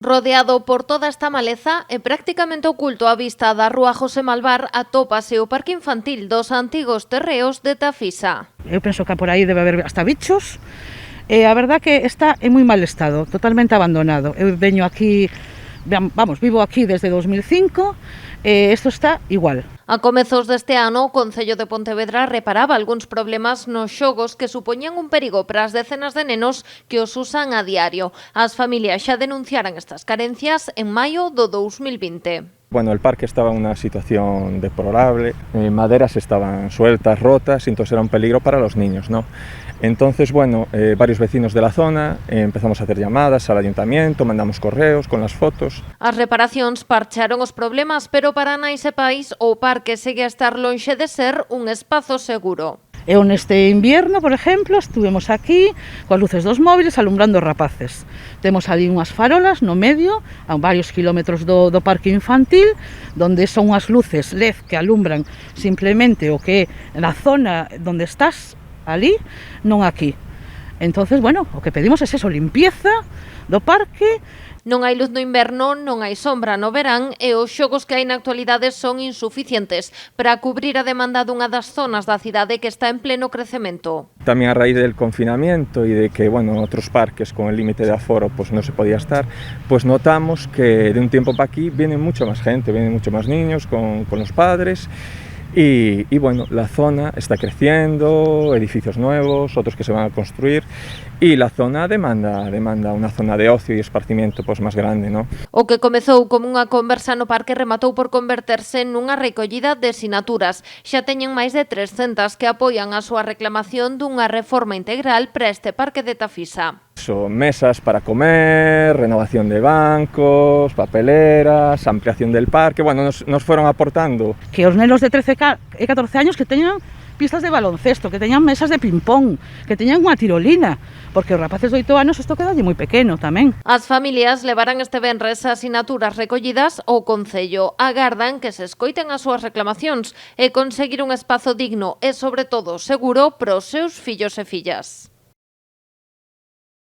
Rodeado por toda esta maleza e prácticamente oculto á vista da rúa José Malvar, atópase o parque infantil dos antigos terreos de Tafisa. Eu penso que por aí debe haber hasta bichos. A verdad que está en moi mal estado, totalmente abandonado. Eu veño aquí, vivo aquí desde 2005, isto está igual. A comezos deste ano, o Concello de Pontevedra reparaba algúns problemas nos xogos que supoñían un perigo para as decenas de nenos que os usan a diario. As familias xa denunciaran estas carencias en maio do 2020. Bueno, el parque estaba en una situación deplorable, maderas estaban sueltas, rotas, y entonces era un peligro para los niños, ¿no? Entonces, bueno, varios vecinos de la zona empezamos a hacer llamadas al ayuntamiento, mandamos correos con las fotos. As reparacións parchearon os problemas, pero para nais e pais o parque segue a estar lonxe de ser un espazo seguro. Eu neste invierno, por exemplo, estuvemos aquí coas luces dos móviles alumbrando os rapaces. Temos ali unhas farolas no medio, a varios kilómetros do parque infantil, donde son unhas luces LED que alumbran simplemente o que é na zona onde estás, ali, non aquí. Entonces, bueno, o que pedimos é eso, limpieza do parque. Non hai luz no inverno, non hai sombra no verán e os xogos que hai na actualidade son insuficientes para cubrir a demanda dunha das zonas da cidade que está en pleno crecemento. También a raíz del confinamiento y de que, bueno, otros parques con el límite de aforo pues no se podía estar, pues notamos que de un tiempo para aquí viene mucho más gente, vienen mucho más niños con los padres. Y bueno, la zona está creciendo, edificios nuevos, otros que se van a construir y la zona demanda una zona de ocio y esparcimiento pues más grande, ¿no? O que comezou como unha conversa no parque rematou por converterse nunha recollida de sinaturas. Xa teñen máis de 300 que apoian a súa reclamación dunha reforma integral para este parque de Tafisa. Son mesas para comer, renovación de bancos, papeleras, ampliación del parque. Bueno, nos fueron aportando. Que os nenos de 13 e 14 años que teñan pistas de baloncesto, que teñan mesas de ping-pong, que teñan unha tirolina, porque os rapaces de 8 anos isto queda moi pequeno tamén. As familias levarán este venres as sinaturas recollidas ao Concello. Agardan que se escoiten as súas reclamacións e conseguir un espazo digno e, sobre todo, seguro para os seus fillos e fillas.